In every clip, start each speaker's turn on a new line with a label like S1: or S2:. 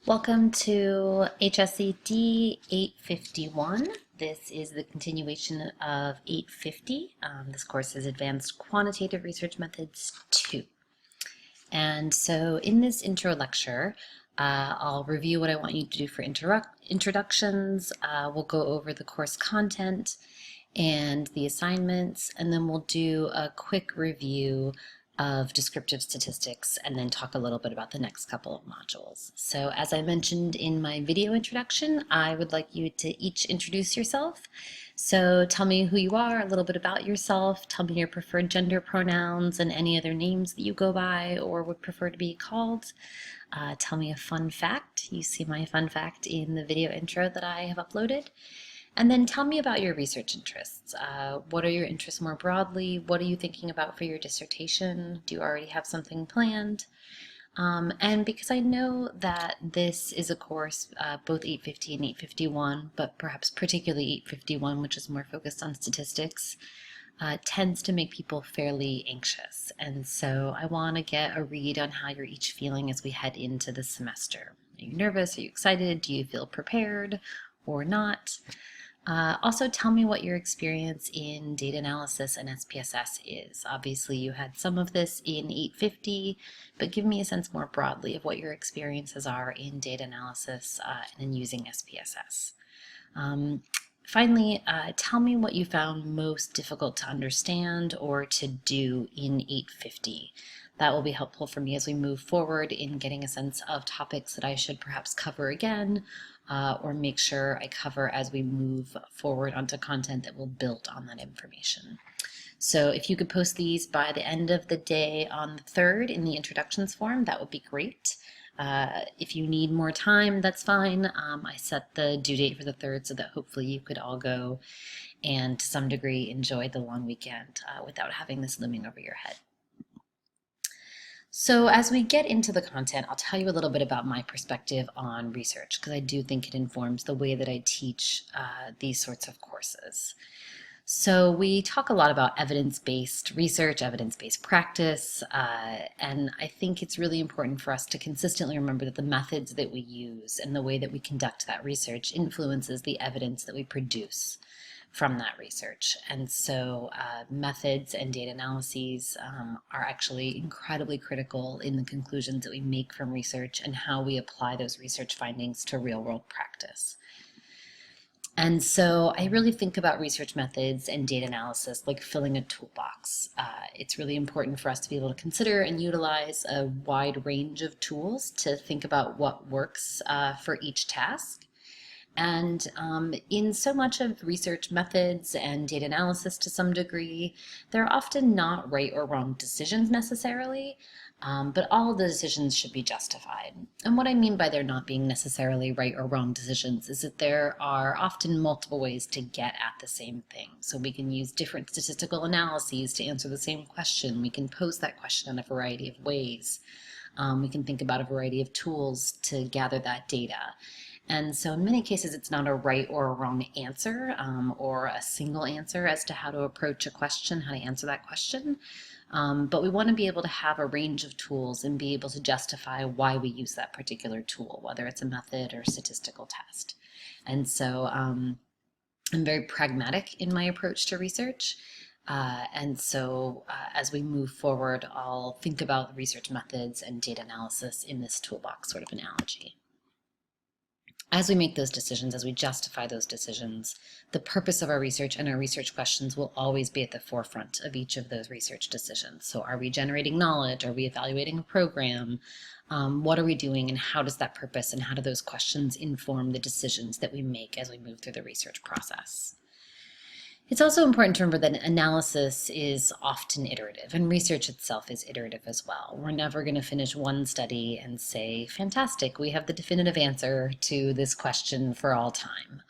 S1: Welcome to HSCD 851. This is the continuation of 850. This course is Advanced Quantitative Research Methods 2. And so in this intro lecture, I'll review what I want you to do for introductions. We'll go over the course content and the assignments, and then we'll do a quick review of descriptive statistics and then talk a little bit about the next couple of modules. So as I mentioned in my video introduction, I would like you to each introduce yourself. So tell me who you are, a little bit about yourself, tell me your preferred gender pronouns and any other names that you go by or would prefer to be called. Tell me a fun fact. You see my fun fact in the video intro that I have uploaded. And then tell me about your research interests. What are your interests more broadly? What are you thinking about for your dissertation? Do you already have something planned? And because I know that this is a course, both 850 and 851, but perhaps particularly 851, which is more focused on statistics, tends to make people fairly anxious. And so I want to get a read on how you're each feeling as we head into the semester. Are you nervous? Are you excited? Do you feel prepared or not? Also, tell me what your experience in data analysis and SPSS is. Obviously, you had some of this in 850, but give me a sense more broadly of what your experiences are in data analysis and in using SPSS. Finally, tell me what you found most difficult to understand or to do in 850. That will be helpful for me as we move forward in getting a sense of topics that I should perhaps cover again or make sure I cover as we move forward onto content that will build on that information. So if you could post these by the end of the day on the 3rd in the introductions form, that would be great. If you need more time, that's fine. I set the due date for the 3rd so that hopefully you could all go and to some degree enjoy the long weekend without having this looming over your head. So as we get into the content, I'll tell you a little bit about my perspective on research because I do think it informs the way that I teach these sorts of courses. So we talk a lot about evidence-based research, evidence-based practice, and I think it's really important for us to consistently remember that the methods that we use and the way that we conduct that research influences the evidence that we produce from that research. And so methods and data analyses are actually incredibly critical in the conclusions that we make from research and how we apply those research findings to real-world practice. And so I really think about research methods and data analysis like filling a toolbox. It's really important for us to be able to consider and utilize a wide range of tools to think about what works for each task. And in so much of research methods and data analysis to some degree, there are often not right or wrong decisions necessarily, but all the decisions should be justified. And what I mean by there not being necessarily right or wrong decisions is that there are often multiple ways to get at the same thing. So we can use different statistical analyses to answer the same question. We can pose that question in a variety of ways. We can think about a variety of tools to gather that data. And so in many cases, it's not a right or a wrong answer or a single answer as to how to approach a question, how to answer that question. But we want to be able to have a range of tools and be able to justify why we use that particular tool, whether it's a method or statistical test. And so I'm very pragmatic in my approach to research. And so as we move forward, I'll think about research methods and data analysis in this toolbox sort of analogy. As we make those decisions, as we justify those decisions, the purpose of our research and our research questions will always be at the forefront of each of those research decisions. So are we generating knowledge? Are we evaluating a program? What are we doing and how does that purpose and how do those questions inform the decisions that we make as we move through the research process? It's also important to remember that analysis is often iterative, and research itself is iterative as well. We're never going to finish one study and say, fantastic, we have the definitive answer to this question for all time.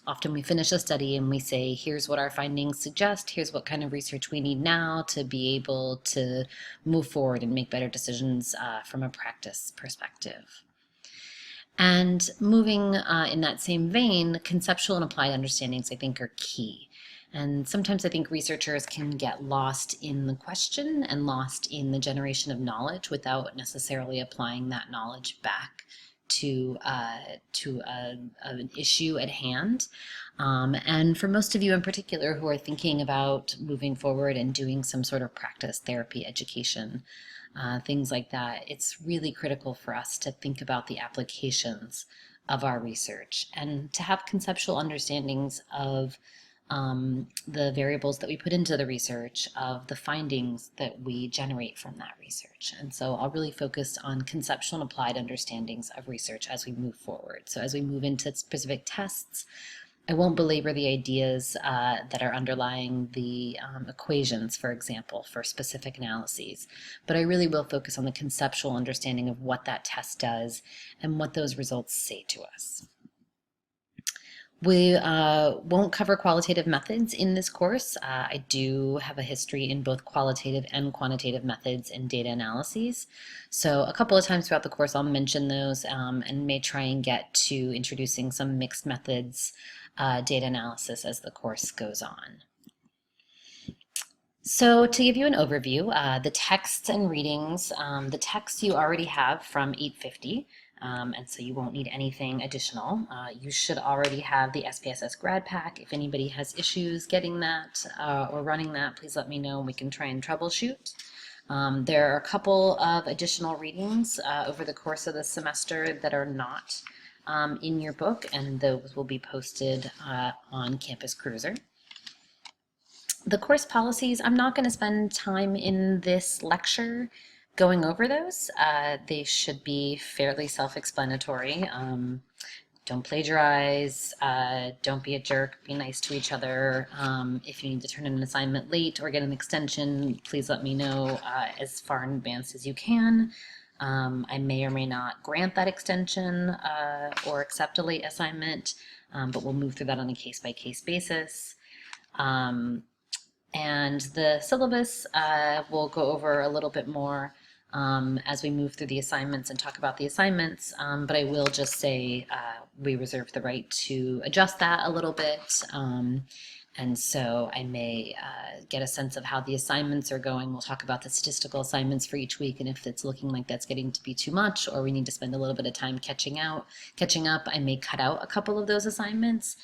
S1: Often we finish a study and we say, here's what our findings suggest, here's what kind of research we need now to be able to move forward and make better decisions from a practice perspective. And moving in that same vein, conceptual and applied understandings, I think, are key. And sometimes I think researchers can get lost in the question and lost in the generation of knowledge without necessarily applying that knowledge back an issue at hand. And for most of you in particular who are thinking about moving forward and doing some sort of practice therapy education, things like that, it's really critical for us to think about the applications of our research and to have conceptual understandings of the variables that we put into the research, of the findings that we generate from that research. And so I'll really focus on conceptual and applied understandings of research as we move forward. So as we move into specific tests, I won't belabor the ideas that are underlying the equations, for example, for specific analyses, but I really will focus on the conceptual understanding of what that test does and what those results say to us. We won't cover qualitative methods in this course. I do have a history in both qualitative and quantitative methods in data analyses. So a couple of times throughout the course I'll mention those and may try and get to introducing some mixed methods data analysis as the course goes on. So to give you an overview, the texts and readings, the texts you already have from 850. And so you won't need anything additional. You should already have the SPSS Grad Pack. If anybody has issues getting that or running that, please let me know and we can try and troubleshoot. There are a couple of additional readings over the course of the semester that are not in your book, and those will be posted on Campus Cruiser. The course policies, I'm not going to spend time in this lecture going over those. They should be fairly self-explanatory. Don't plagiarize, don't be a jerk, be nice to each other. If you need to turn in an assignment late or get an extension, please let me know as far in advance as you can. I may or may not grant that extension or accept a late assignment, but we'll move through that on a case-by-case basis. And the syllabus we'll go over a little bit more as we move through the assignments and talk about the assignments, but I will just say we reserve the right to adjust that a little bit. And so I may get a sense of how the assignments are going. We'll talk about the statistical assignments for each week, and if it's looking like that's getting to be too much or we need to spend a little bit of time catching up, I may cut out a couple of those assignments.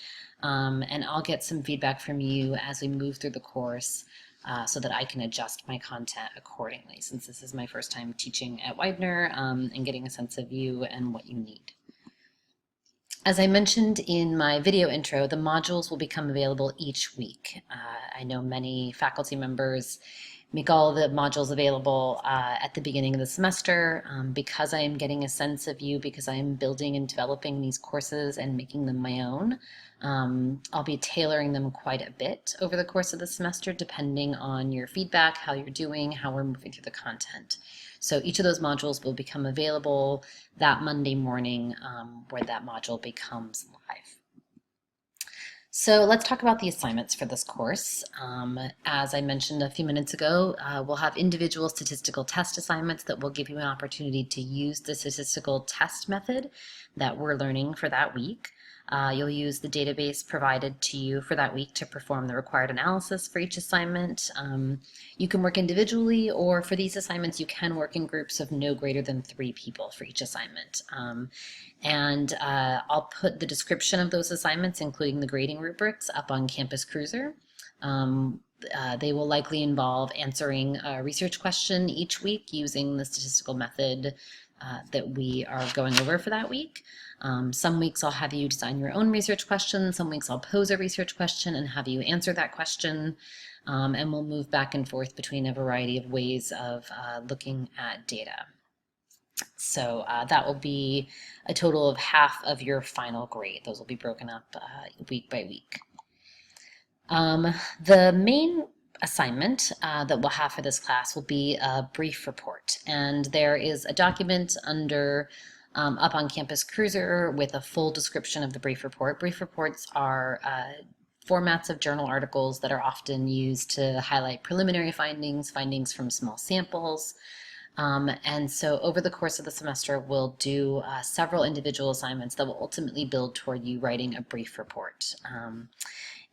S1: And I'll get some feedback from you as we move through the course so that I can adjust my content accordingly, since this is my first time teaching at Widener and getting a sense of you and what you need. As I mentioned in my video intro, the modules will become available each week. I know many faculty members make all the modules available at the beginning of the semester. Because I am getting a sense of you, because I am building and developing these courses and making them my own, I'll be tailoring them quite a bit over the course of the semester, depending on your feedback, how you're doing, how we're moving through the content. So each of those modules will become available that Monday morning where that module becomes live. So let's talk about the assignments for this course. As I mentioned a few minutes ago, we'll have individual statistical test assignments that will give you an opportunity to use the statistical test method that we're learning for that week. You'll use the database provided to you for that week to perform the required analysis for each assignment. You can work individually, or for these assignments you can work in groups of no greater than 3 people for each assignment. I'll put the description of those assignments, including the grading rubrics, up on Campus Cruiser. They will likely involve answering a research question each week using the statistical method that we are going over for that week. Some weeks I'll have you design your own research question. Some weeks I'll pose a research question and have you answer that question. And we'll move back and forth between a variety of ways of looking at data. So that will be a total of half of your final grade. Those will be broken up week by week. The main assignment that we'll have for this class will be a brief report. And there is a document under up on Campus Cruiser with a full description of the brief report. Brief reports are formats of journal articles that are often used to highlight preliminary findings, findings from small samples. And so over the course of the semester, we'll do several individual assignments that will ultimately build toward you writing a brief report.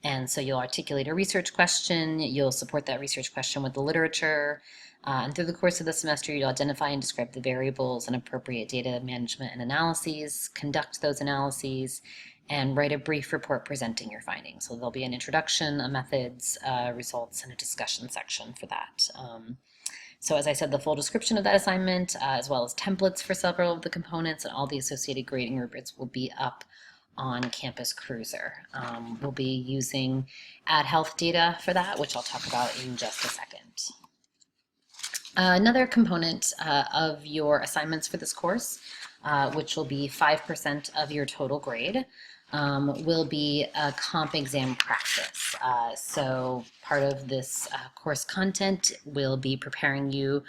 S1: And so you'll articulate a research question, you'll support that research question with the literature, And through the course of the semester, you'll identify and describe the variables and appropriate data management and analyses, conduct those analyses, and write a brief report presenting your findings. So there'll be an introduction, a methods, results, and a discussion section for that. So as I said, the full description of that assignment, as well as templates for several of the components and all the associated grading rubrics will be up on Campus Cruiser. We'll be using AdHealth data for that, which I'll talk about in just a second. Another component of your assignments for this course, which will be 5% of your total grade, will be a comp exam practice. So part of this course content will be preparing you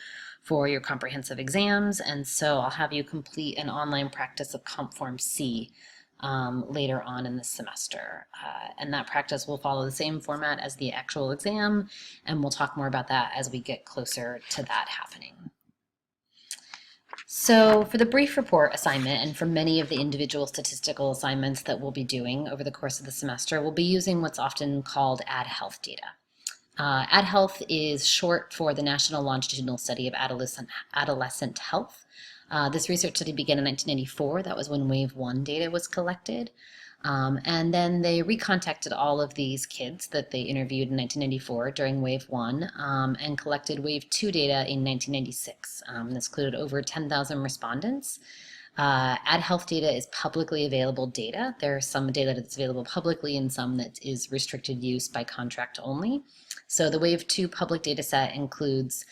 S1: for your comprehensive exams, and so I'll have you complete an online practice of Comp Form C later on in the semester. And that practice will follow the same format as the actual exam, and we'll talk more about that as we get closer to that happening. So for the brief report assignment, and for many of the individual statistical assignments that we'll be doing over the course of the semester, we'll be using what's often called AdHealth data. AdHealth is short for the National Longitudinal Study of Adolescent Health. This research study began in 1994. That was when Wave 1 data was collected. And then they recontacted all of these kids that they interviewed in 1994 during Wave 1 and collected Wave 2 data in 1996. This included over 10,000 respondents. AdHealth data is publicly available data. There's some data that's available publicly and some that is restricted use by contract only. So the Wave 2 public data set includes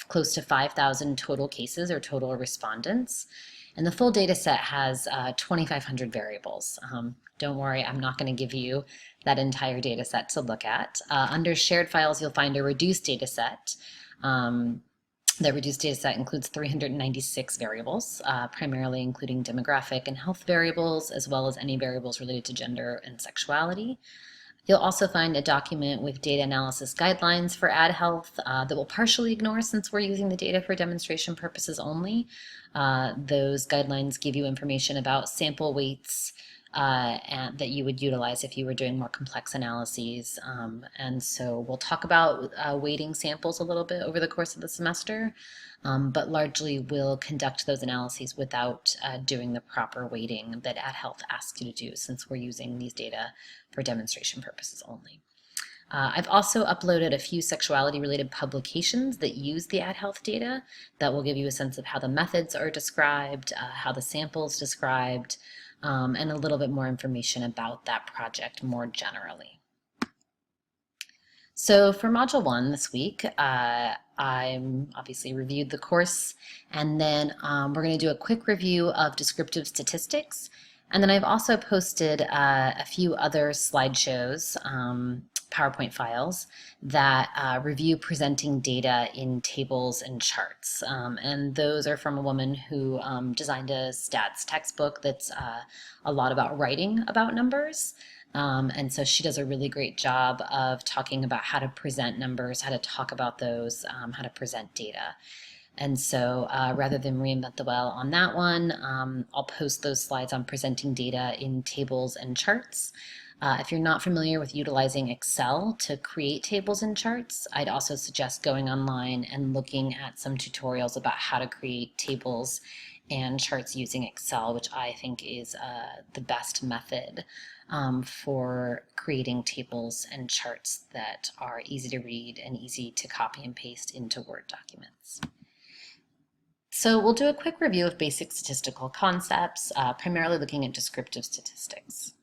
S1: close to 5,000 total cases or total respondents. And the full data set has 2,500 variables. Don't worry, I'm not going to give you that entire data set to look at. Under shared files, you'll find a reduced data set. That reduced data set includes 396 variables, primarily including demographic and health variables, as well as any variables related to gender and sexuality. You'll also find a document with data analysis guidelines for AdHealth that will partially ignore since we're using the data for demonstration purposes only. Those guidelines give you information about sample weights and that you would utilize if you were doing more complex analyses. And so we'll talk about weighting samples a little bit over the course of the semester, but largely we'll conduct those analyses without doing the proper weighting that AdHealth asks you to do since we're using these data for demonstration purposes only. I've also uploaded a few sexuality-related publications that use the AdHealth data that will give you a sense of how the methods are described, how the sample's described, and a little bit more information about that project more generally. So for Module 1 this week, I'm obviously reviewed the course, and then we're going to do a quick review of descriptive statistics. And then I've also posted a few other slideshows, PowerPoint files, that review presenting data in tables and charts. And those are from a woman who designed a stats textbook that's a lot about writing about numbers. And so she does a really great job of talking about how to present numbers, how to talk about those, how to present data. And so rather than reinvent the wheel on that one, I'll post those slides on presenting data in tables and charts. If you're not familiar with utilizing Excel to create tables and charts, I'd also suggest going online and looking at some tutorials about how to create tables and charts using Excel, which I think is the best method for creating tables and charts that are easy to read and easy to copy and paste into Word documents. So we'll do a quick review of basic statistical concepts, primarily looking at descriptive statistics.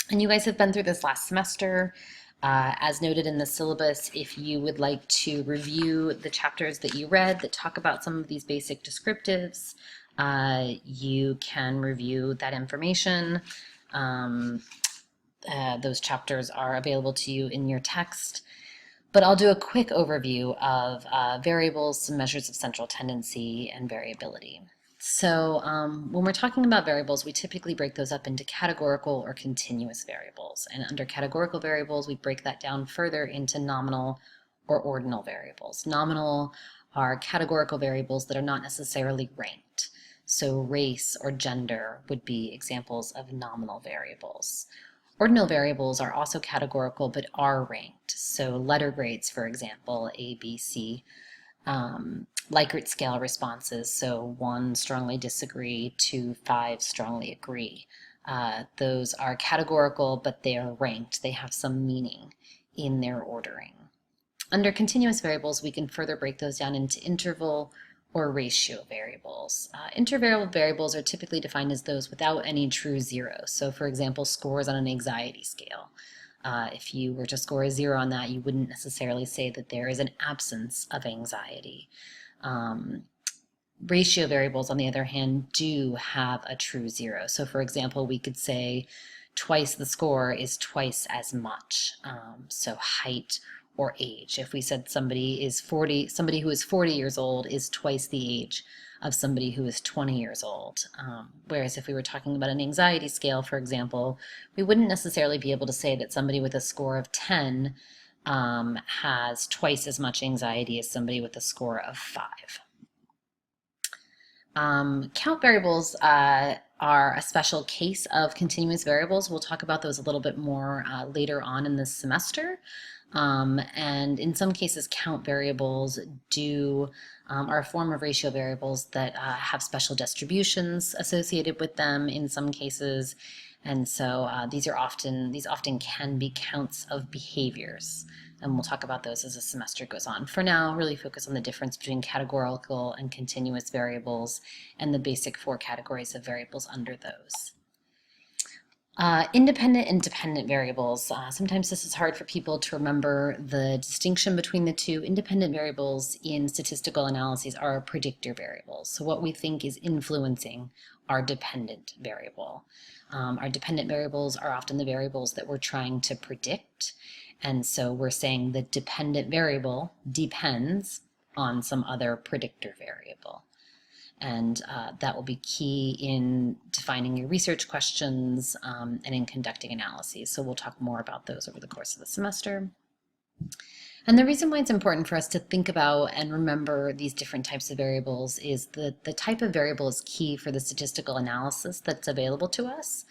S1: And you guys have been through this last semester. As noted in the syllabus, if you would like to review the chapters that you read that talk about some of these basic descriptives, you can review that information. Those chapters are available to you in your text. But I'll do a quick overview of variables, some measures of central tendency, and variability. So when we're talking about variables, we typically break those up into categorical or continuous variables. And under categorical variables, we break that down further into nominal or ordinal variables. Nominal are categorical variables that are not necessarily ranked. So race or gender would be examples of nominal variables. Ordinal variables are also categorical but are ranked. So letter grades, for example, A, B, C, Likert scale responses, so 1 strongly disagree to 5 strongly agree. Those are categorical, but they are ranked. They have some meaning in their ordering. Under continuous variables, we can further break those down into interval or ratio variables. Interval variables are typically defined as those without any true zero. So for example, scores on an anxiety scale. If you were to score a 0 on that, you wouldn't necessarily say that there is an absence of anxiety. Ratio variables, on the other hand, do have a true 0. So for example, we could say twice the score is twice as much. So height or age. If we said somebody who is 40 years old is twice the age of somebody who is 20 years old. Whereas if we were talking about an anxiety scale, for example, we wouldn't necessarily be able to say that somebody with a score of 10 has twice as much anxiety as somebody with a score of 5. Count variables are a special case of continuous variables. We'll talk about those a little bit more later on in this semester. And in some cases, count variables are a form of ratio variables that have special distributions associated with them in some cases. And so these often can be counts of behaviors. And we'll talk about those as the semester goes on. For now, really focus on the difference between categorical and continuous variables and the basic 4 categories of variables under those. Independent and dependent variables. Sometimes this is hard for people to remember the distinction between the two. Independent variables in statistical analyses are predictor variables. So what we think is influencing our dependent variable. Our dependent variables are often the variables that we're trying to predict. And so we're saying the dependent variable depends on some other predictor variable. And that will be key in defining your research questions and in conducting analyses. So we'll talk more about those over the course of the semester. And the reason why it's important for us to think about and remember these different types of variables is that the type of variable is key for the statistical analysis that's available to us.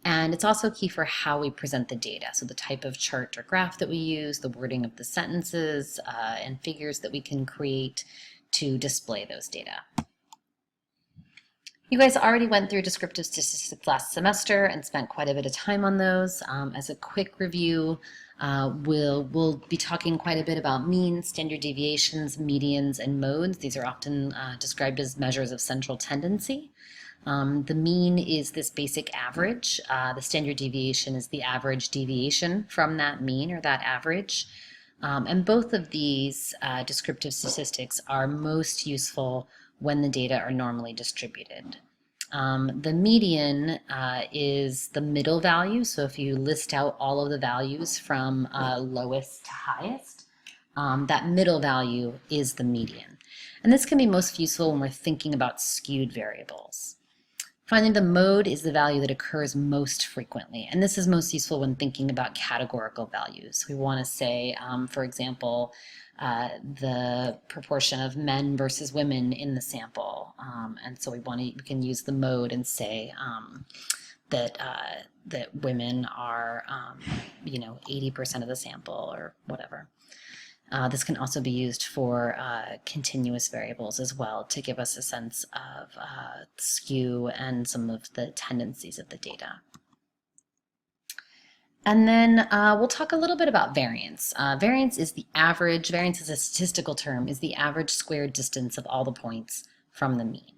S1: And it's also key for how we present the data. So the type of chart or graph that we use, the wording of the sentences, and figures that we can create to display those data. You guys already went through descriptive statistics last semester and spent quite a bit of time on those. As a quick review, we'll be talking quite a bit about means, standard deviations, medians, and modes. These are often described as measures of central tendency. The mean is this basic average. The standard deviation is the average deviation from that mean or that average. And both of these descriptive statistics are most useful when the data are normally distributed. The median is the middle value. So if you list out all of the values from lowest to highest, that middle value is the median. And this can be most useful when we're thinking about skewed variables. Finally, the mode is the value that occurs most frequently. And this is most useful when thinking about categorical values. We want to say, for example, the proportion of men versus women in the sample. And so we can use the mode and say that women are, 80% of the sample or whatever. This can also be used for continuous variables as well to give us a sense of skew and some of the tendencies of the data. And then we'll talk a little bit about variance. Variance is a statistical term, is the average squared distance of all the points from the mean.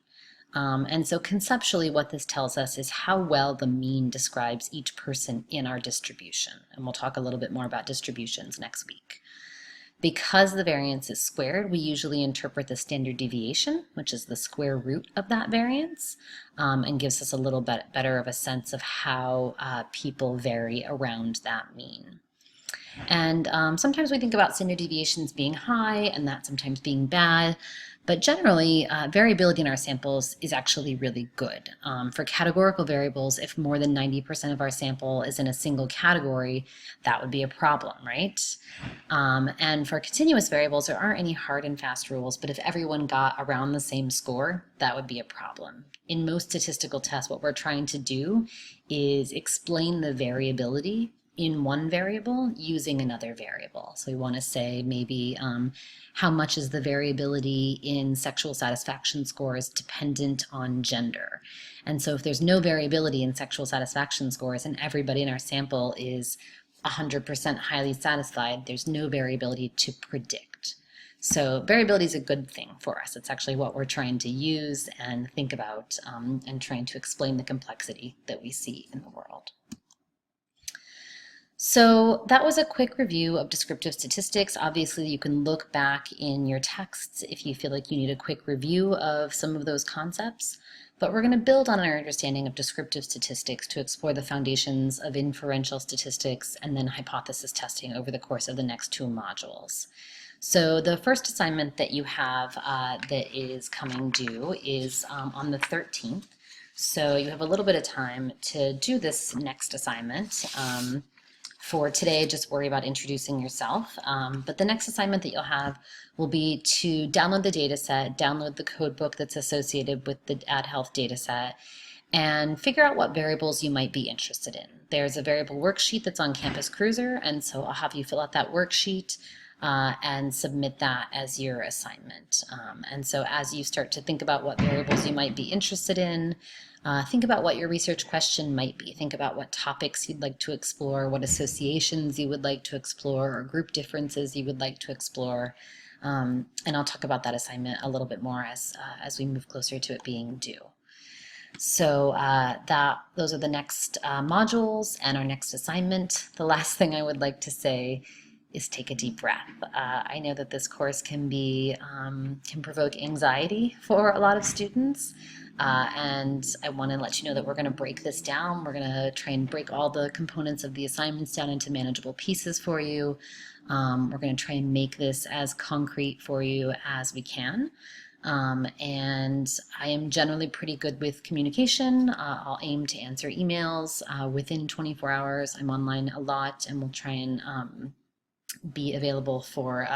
S1: And so conceptually what this tells us is how well the mean describes each person in our distribution. And we'll talk a little bit more about distributions next week. Because the variance is squared, we usually interpret the standard deviation, which is the square root of that variance, and gives us a little bit better of a sense of how people vary around that mean. And sometimes we think about standard deviations being high and that sometimes being bad, But generally, variability in our samples is actually really good. For categorical variables, if more than 90% of our sample is in a single category, that would be a problem, right? And for continuous variables, there aren't any hard and fast rules, but if everyone got around the same score, that would be a problem. In most statistical tests, what we're trying to do is explain the variability in one variable using another variable. So we want to say maybe how much is the variability in sexual satisfaction scores dependent on gender. And so if there's no variability in sexual satisfaction scores and everybody in our sample is 100% highly satisfied, there's no variability to predict. So variability is a good thing for us. It's actually what we're trying to use and think about and trying to explain the complexity that we see in the world. So that was a quick review of descriptive statistics. Obviously, you can look back in your texts if you feel like you need a quick review of some of those concepts. But we're going to build on our understanding of descriptive statistics to explore the foundations of inferential statistics and then hypothesis testing over the course of the next 2 modules. So the first assignment that you have that is coming due is on the 13th. So you have a little bit of time to do this next assignment. For today, just worry about introducing yourself. But the next assignment that you'll have will be to download the data set, download the code book that's associated with the AdHealth data set, and figure out what variables you might be interested in. There's a variable worksheet that's on Campus Cruiser, and so I'll have you fill out that worksheet and submit that as your assignment. And so as you start to think about what variables you might be interested in, think about what your research question might be. Think about what topics you'd like to explore, what associations you would like to explore, or group differences you would like to explore. And I'll talk about that assignment a little bit more as we move closer to it being due. So those are the next modules and our next assignment. The last thing I would like to say is take a deep breath. I know that this course can provoke anxiety for a lot of students. And I want to let you know that we're going to break this down. We're going to try and break all the components of the assignments down into manageable pieces for you. We're going to try and make this as concrete for you as we can. And I am generally pretty good with communication. I'll aim to answer emails within 24 hours. I'm online a lot, and we'll try and be available for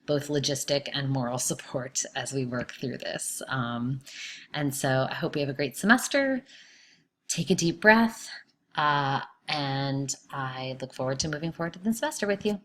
S1: both logistic and moral support as we work through this. And so I hope you have a great semester. Take a deep breath, and I look forward to moving forward to the semester with you.